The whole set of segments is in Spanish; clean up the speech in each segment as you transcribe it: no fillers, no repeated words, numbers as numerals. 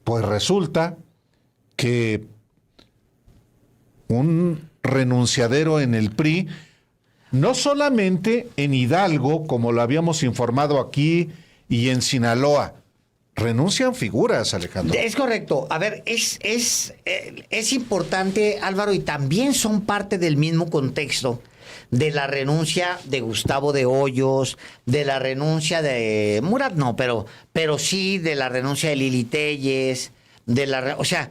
Pues resulta que un renunciadero en el PRI, no solamente en Hidalgo, como lo habíamos informado aquí, y en Sinaloa, renuncian figuras, Alejandro. Es correcto. A ver, es importante, Álvaro, y también son parte del mismo contexto de la renuncia de Gustavo de Hoyos, de la renuncia de Murat, no, pero sí de la renuncia de Lili Téllez, o sea,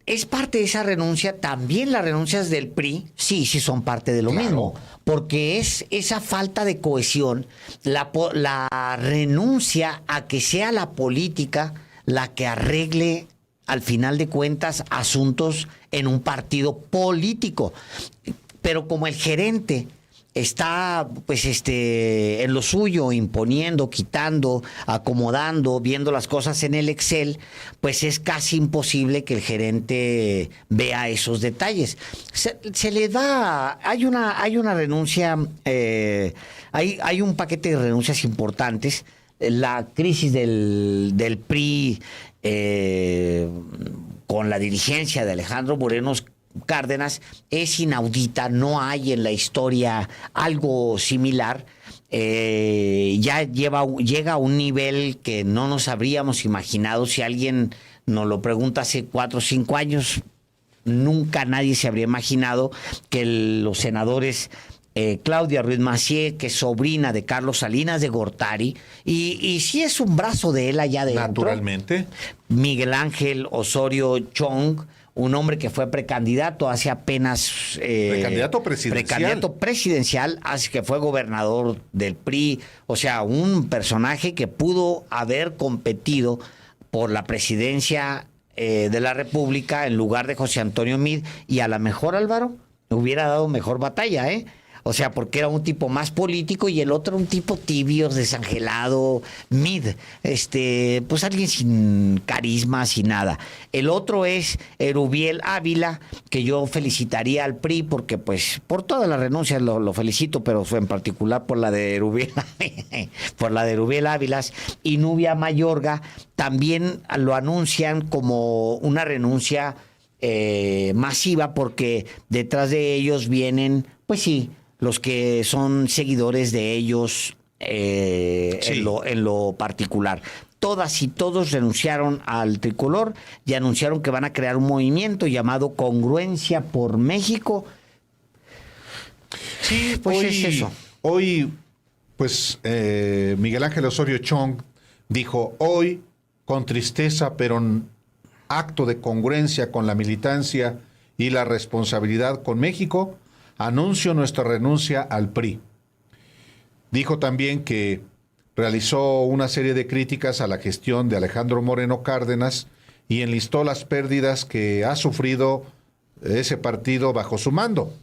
es parte de esa renuncia. También las renuncias del PRI, sí son parte de lo mismo, porque es esa falta de cohesión, la renuncia a que sea la política la que arregle al final de cuentas asuntos en un partido político. Pero como el gerente está en lo suyo, imponiendo, quitando, acomodando, viendo las cosas en el Excel, pues es casi imposible que el gerente vea esos detalles. Se le da, hay una renuncia, hay un paquete de renuncias importantes. La crisis del PRI con la dirigencia de Alejandro Moreno Cárdenas es inaudita, no hay en la historia algo similar. Ya llega a un nivel que no nos habríamos imaginado. Si alguien nos lo pregunta hace 4 o 5 años, nunca nadie se habría imaginado que los senadores Claudia Ruiz Massieu, que es sobrina de Carlos Salinas de Gortari, y sí es un brazo de él allá adentro. Naturalmente. Miguel Ángel Osorio Chong, un hombre que fue precandidato hace apenas... precandidato presidencial. Precandidato presidencial, hace que fue gobernador del PRI. O sea, un personaje que pudo haber competido por la presidencia de la República en lugar de José Antonio Meade, y a lo mejor, Álvaro, hubiera dado mejor batalla, ¿eh? O sea, porque era un tipo más político y el otro un tipo tibio, desangelado, pues alguien sin carisma, sin nada. El otro es Erubiel Ávila, que yo felicitaría al PRI porque, pues, por todas las renuncias lo felicito, pero fue en particular por la de Erubiel, por la de Erubiel Ávilas. Y Nubia Mayorga también lo anuncian como una renuncia masiva, porque detrás de ellos vienen, pues sí, los que son seguidores de ellos en lo particular. Todas y todos renunciaron al tricolor y anunciaron que van a crear un movimiento llamado Congruencia por México. Sí, pues es eso. Hoy, pues, Miguel Ángel Osorio Chong dijo: hoy, con tristeza, pero en acto de congruencia con la militancia y la responsabilidad con México, anuncio nuestra renuncia al PRI. Dijo también que realizó una serie de críticas a la gestión de Alejandro Moreno Cárdenas y enlistó las pérdidas que ha sufrido ese partido bajo su mando.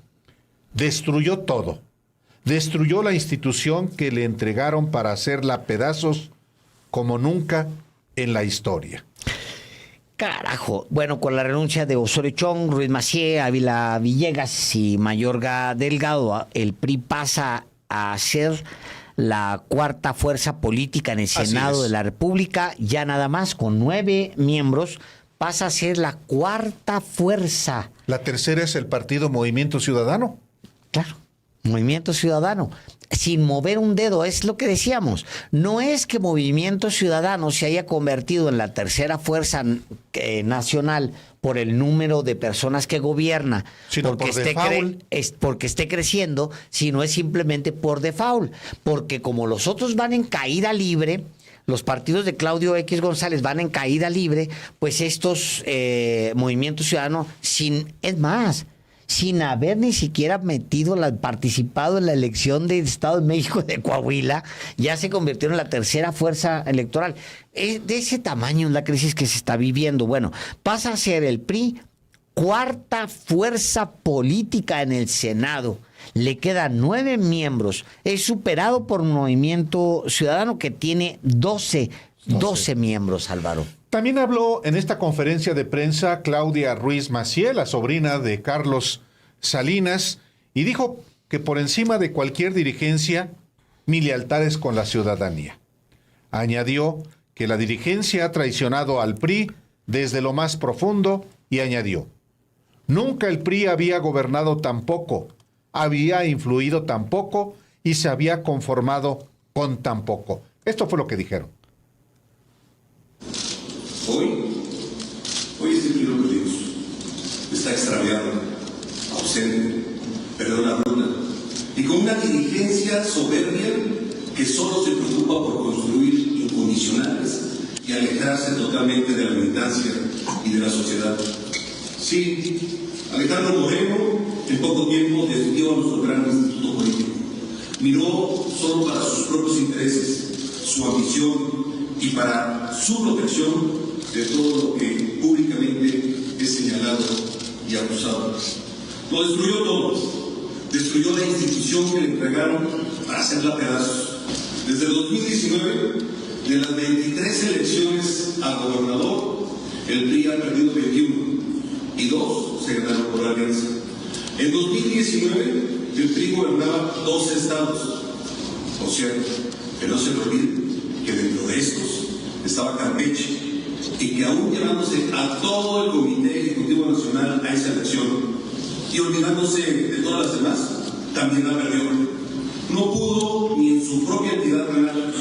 Destruyó todo. Destruyó la institución que le entregaron para hacerla pedazos como nunca en la historia. Carajo. Bueno, con la renuncia de Osorio Chong, Ruiz Massieu, Ávila Villegas y Mayorga Delgado, el PRI pasa a ser la cuarta fuerza política en el Senado de la República, ya nada más con 9 miembros, pasa a ser la cuarta fuerza. La tercera es el partido Movimiento Ciudadano. Claro, Movimiento Ciudadano, sin mover un dedo, es lo que decíamos. No es que Movimiento Ciudadano se haya convertido en la tercera fuerza nacional por el número de personas que gobierna, sino porque esté creciendo, sino es simplemente por default, porque como los otros van en caída libre, los partidos de Claudio X González van en caída libre, pues estos Movimientos Ciudadanos, sin haber ni siquiera participado en la elección del Estado de México de Coahuila, ya se convirtieron en la tercera fuerza electoral. De ese tamaño es la crisis que se está viviendo. Bueno, pasa a ser el PRI cuarta fuerza política en el Senado. Le quedan 9 miembros. Es superado por Movimiento Ciudadano, que tiene 12 miembros, Álvaro. También habló en esta conferencia de prensa Claudia Ruiz Massieu, la sobrina de Carlos Salinas, y dijo que por encima de cualquier dirigencia, mi lealtad es con la ciudadanía. Añadió que la dirigencia ha traicionado al PRI desde lo más profundo y añadió: nunca el PRI había gobernado tan poco, había influido tan poco y se había conformado con tan poco. Esto fue lo que dijeron. Hoy este giro de Dios está extraviado, ausente, perdón la ruta, y con una dirigencia soberbia que solo se preocupa por construir incondicionales y alejarse totalmente de la militancia y de la sociedad. Sí, Alejandro Moreno en poco tiempo desvió a nuestro gran instituto político. Miró solo para sus propios intereses, su ambición y para su protección de todo lo que públicamente es señalado y acusado. Lo destruyó todo. Destruyó la institución que le entregaron para hacerla pedazos. Desde el 2019, de las 23 elecciones a gobernador, el PRI ha perdido 21 y 2 se ganaron por la alianza. En 2019, el PRI gobernaba 12 estados. Por cierto, que no se le olvide que dentro de estos estaba Campeche, y que aún llevándose a todo el Comité Ejecutivo Nacional a esa elección y olvidándose de todas las demás, también la perdió. No pudo ni en su propia entidad penal,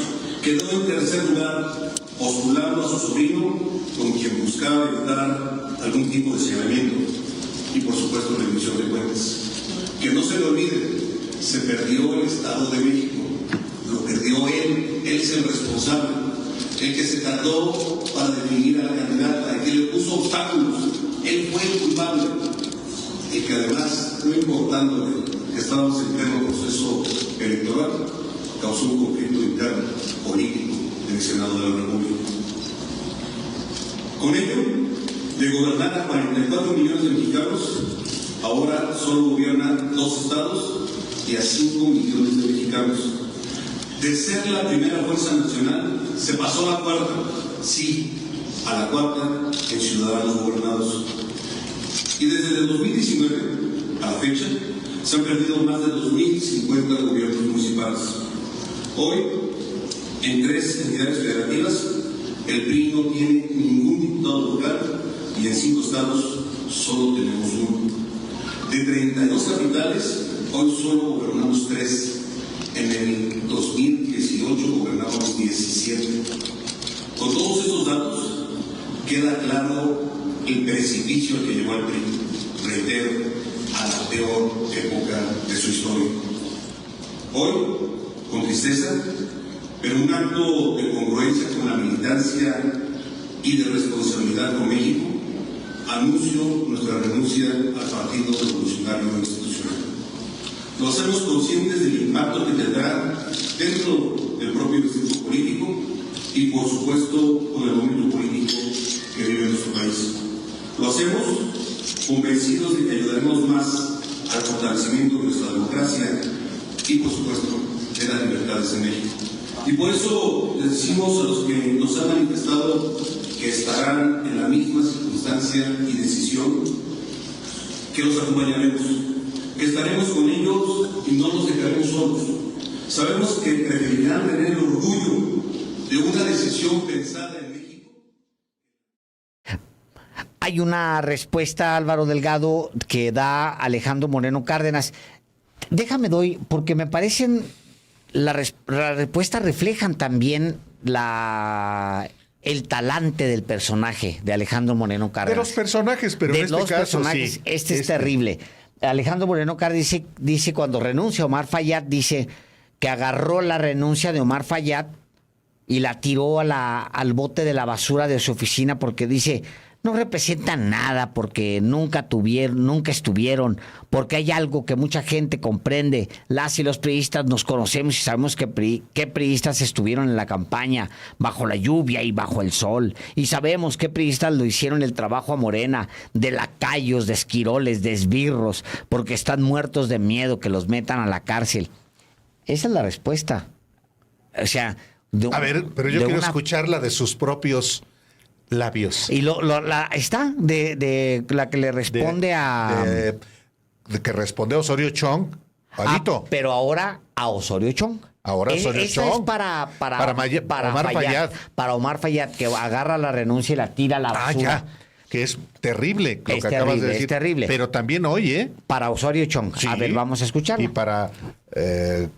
quedó en tercer lugar, postulando a su sobrino, con quien buscaba evitar algún tipo de señalamiento y, por supuesto, rendición de cuentas. Que no se le olvide, se perdió el Estado de México, lo perdió él es el responsable, el que se tardó para definir a la candidata, el que le puso obstáculos, él fue el culpable, y que además, no importando que estábamos en pleno proceso electoral, causó un conflicto interno político en el Senado de la República. Con ello, de gobernar a 44 millones de mexicanos, ahora solo gobiernan 2 estados y a 5 millones de mexicanos. De ser la primera fuerza nacional, se pasó a la cuarta, sí, a la cuarta en ciudadanos gobernados. Y desde el 2019 a la fecha, se han perdido más de 2.050 gobiernos municipales. Hoy, en 3 entidades federativas, el PRI no tiene ningún diputado local y en 5 estados solo tenemos 1. De 32 capitales, hoy solo gobernamos 3. En el 2018 gobernamos 17. Con todos esos datos, queda claro el precipicio que llevó al PRI, reitero, a la peor época de su historia. Hoy, con tristeza, pero un acto de congruencia con la militancia y de responsabilidad con México, anuncio nuestra renuncia al Partido Revolucionario Institucional. Lo hacemos conscientes del impacto que tendrá dentro del propio instituto político y, por supuesto, con el momento político que vive nuestro país. Lo hacemos convencidos de que ayudaremos más al fortalecimiento de nuestra democracia y, por supuesto, de las libertades en México. Y por eso les decimos a los que nos han manifestado que estarán en la misma circunstancia y decisión, que los acompañaremos, que estaremos con ellos y no los dejaremos solos. Sabemos que preferirán tener el orgullo de una decisión pensada en México. Hay una respuesta, Álvaro Delgado, que da Alejandro Moreno Cárdenas. Déjame doy, porque me parecen, la respuesta reflejan también el talante del personaje de Alejandro Moreno Cárdenas. De los personajes, pero en este caso sí. Este es terrible. Alejandro Moreno Cárdenas dice cuando renuncia Omar Fayad, dice que agarró la renuncia de Omar Fayad y la tiró al bote de la basura de su oficina porque dice, no representan nada porque nunca estuvieron, porque hay algo que mucha gente comprende. Las y los priistas nos conocemos y sabemos qué priistas estuvieron en la campaña, bajo la lluvia y bajo el sol. Y sabemos qué priistas lo hicieron el trabajo a Morena, de lacayos, de esquiroles, de esbirros, porque están muertos de miedo que los metan a la cárcel. Esa es la respuesta. O sea... A ver, pero yo quiero escucharla de sus propios labios. Y está de la que le responde de que responde Osorio Chong Alito. Pero ahora a Osorio Chong. Ahora Osorio Esa Chong. es para Omar Fayad. Para Omar Fayad, que agarra la renuncia y la tira a la basura. Ya. Que es terrible lo que Es acabas terrible, de decir. es terrible. Pero también hoy, ¿eh? Para Osorio Chong. Sí. A ver, vamos a escucharlo. Y para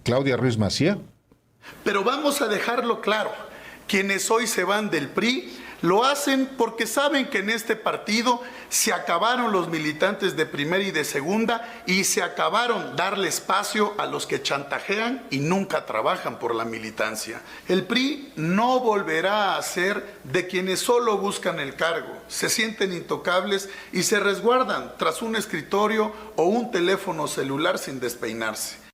Claudia Ruiz Macía. Pero vamos a dejarlo claro, quienes hoy se van del PRI lo hacen porque saben que en este partido se acabaron los militantes de primera y de segunda y se acabaron darle espacio a los que chantajean y nunca trabajan por la militancia. El PRI no volverá a ser de quienes solo buscan el cargo, se sienten intocables y se resguardan tras un escritorio o un teléfono celular sin despeinarse.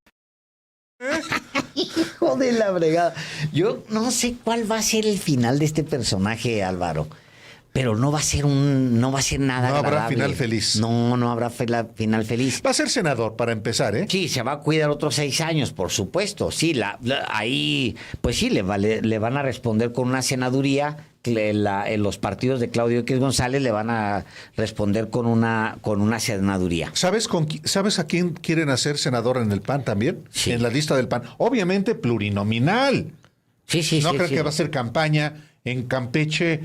Hijo de la bregada. Yo no sé cuál va a ser el final de este personaje, Álvaro. Pero no va a ser nada No habrá agradable. final feliz. No habrá final feliz. Va a ser senador para empezar, ¿eh? Sí, se va a cuidar otros 6 años, por supuesto. Sí, ahí, pues sí, le van a responder con una senaduría. En los partidos de Claudio X González le van a responder con una senaduría. ¿Sabes a quién quieren hacer senador en el PAN también? Sí. En la lista del PAN. Obviamente plurinominal. Sí. No creo sí. que va a ser campaña en Campeche,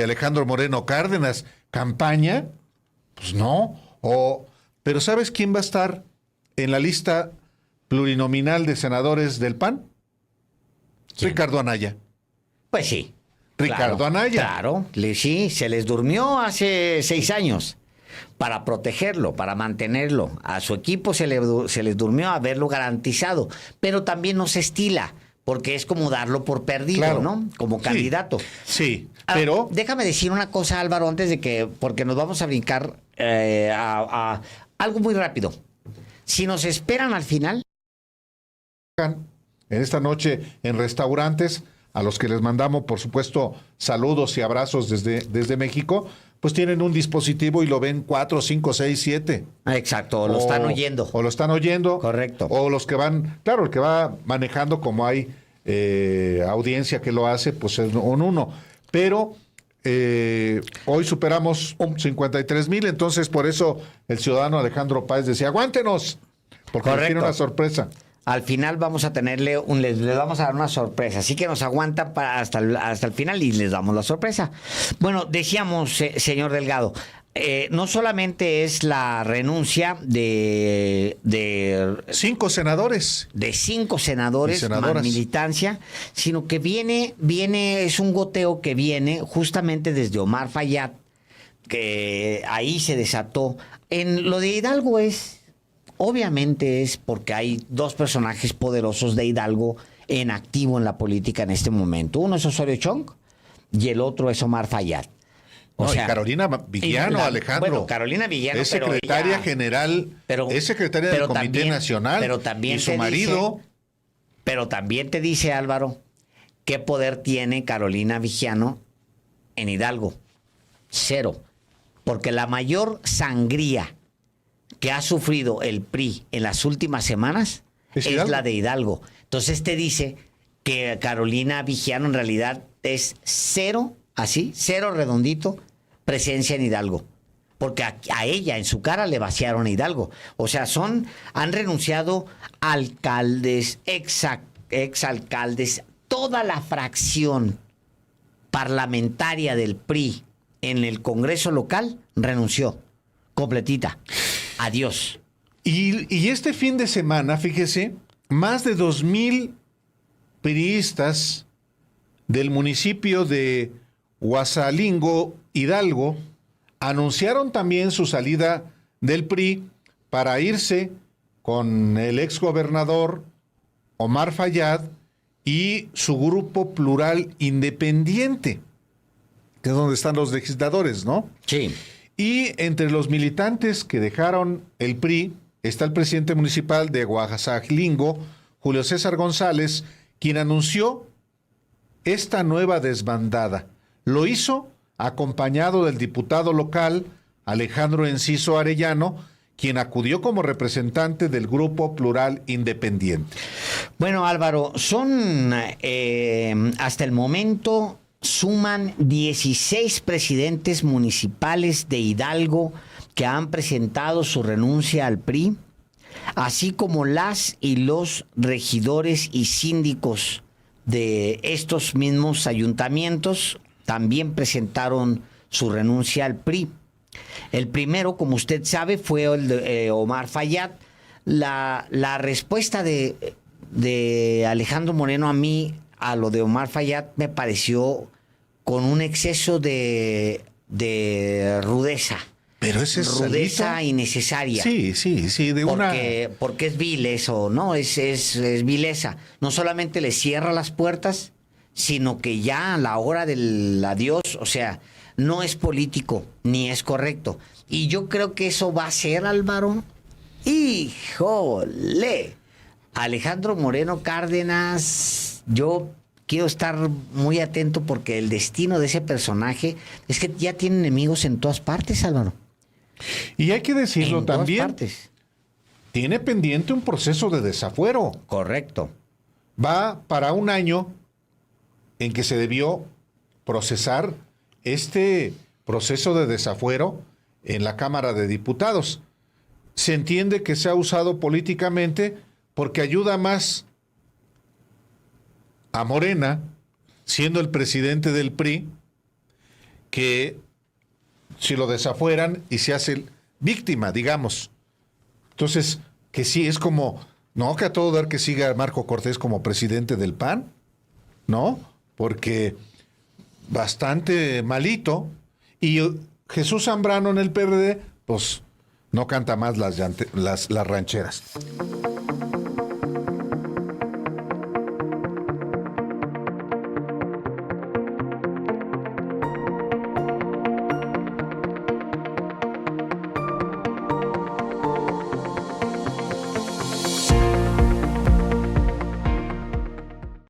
Alejandro Moreno Cárdenas. ¿Campaña? Pues no. Pero ¿sabes quién va a estar en la lista plurinominal de senadores del PAN? ¿Quién? Ricardo Anaya. Pues sí. Ricardo Anaya. Claro, sí, se les durmió hace 6 años para protegerlo, para mantenerlo. A su equipo se les durmió haberlo garantizado, pero también no se estila, porque es como darlo por perdido, Claro. ¿no? Como Sí, candidato. Sí, pero... Déjame decir una cosa, Álvaro, antes de que, porque nos vamos a brincar a algo muy rápido. Si nos esperan al final... En esta noche en restaurantes, a los que les mandamos, por supuesto, saludos y abrazos desde México, pues tienen un dispositivo y lo ven 4, 5, 6, 7. Exacto, lo están oyendo. O lo están oyendo. Correcto. O los que van, claro, el que va manejando, como hay audiencia que lo hace, pues es un uno. Pero hoy superamos 53,000, entonces por eso el ciudadano Alejandro Páez decía, aguántenos, porque Correcto. tiene una sorpresa. Al final vamos a tenerle les vamos a dar una sorpresa, así que nos aguantan hasta el final y les damos la sorpresa. Bueno, decíamos, señor Delgado, no solamente es la renuncia de 5 senadores. de 5 senadores Y senadoras. más militancia, sino que viene, es un goteo que viene justamente desde Omar Fayad, que ahí se desató. En lo de Hidalgo obviamente es porque hay 2 personajes poderosos de Hidalgo en activo en la política en este momento. Uno es Osorio Chong y el otro es Omar Fayad. Y Carolina Villano, Alejandro. Bueno, Carolina Villano, es secretaria ella, general, es secretaria del Comité también, Nacional. pero también y su marido. Pero también te dice, Álvaro, qué poder tiene Carolina Villano en Hidalgo. 0. Porque la mayor sangría que ha sufrido el PRI en las últimas semanas es la de Hidalgo. Entonces te dice que Carolina Villano en realidad es 0, así, 0 redondito, presencia en Hidalgo. Porque a ella, en su cara, le vaciaron a Hidalgo. O sea, han renunciado alcaldes, exalcaldes, toda la fracción parlamentaria del PRI en el Congreso local renunció, completita. Adiós. Y este fin de semana, fíjese, más de 2,000 priistas del municipio de Huasalingo, Hidalgo, anunciaron también su salida del PRI para irse con el exgobernador Omar Fayad y su grupo plural independiente, que es donde están los legisladores, ¿no? Sí. Y entre los militantes que dejaron el PRI está el presidente municipal de Huasalingo, Julio César González, quien anunció esta nueva desbandada. Lo hizo acompañado del diputado local Alejandro Enciso Arellano, quien acudió como representante del Grupo Plural Independiente. Bueno, Álvaro, son hasta el momento suman 16 presidentes municipales de Hidalgo que han presentado su renuncia al PRI. así como las y los regidores y síndicos de estos mismos ayuntamientos, también presentaron su renuncia al PRI. El primero, como usted sabe, fue el de Omar Fayad. La respuesta de Alejandro Moreno a lo de Omar Fayad me pareció con un exceso de rudeza. Pero ese es rudeza Alito. innecesaria. Sí, Porque es vil eso, ¿no? Es vileza. No solamente le cierra las puertas, sino que ya a la hora del adiós, o sea, no es político, ni es correcto. Y yo creo que eso va a ser, Álvaro. ¡Híjole! Alejandro Moreno Cárdenas, yo quiero estar muy atento porque el destino de ese personaje es que ya tiene enemigos en todas partes, Álvaro. Y hay que decirlo En todas también, partes. tiene pendiente un proceso de desafuero. Correcto. Va para un año en que se debió procesar este proceso de desafuero en la Cámara de Diputados. Se entiende que se ha usado políticamente porque ayuda más a Morena, siendo el presidente del PRI, que si lo desafueran y se hace víctima, digamos. Entonces, que sí, es como, no, que a todo dar que siga Marco Cortés como presidente del PAN, ¿no? Porque bastante malito. Y Jesús Zambrano en el PRD, pues no canta más las rancheras.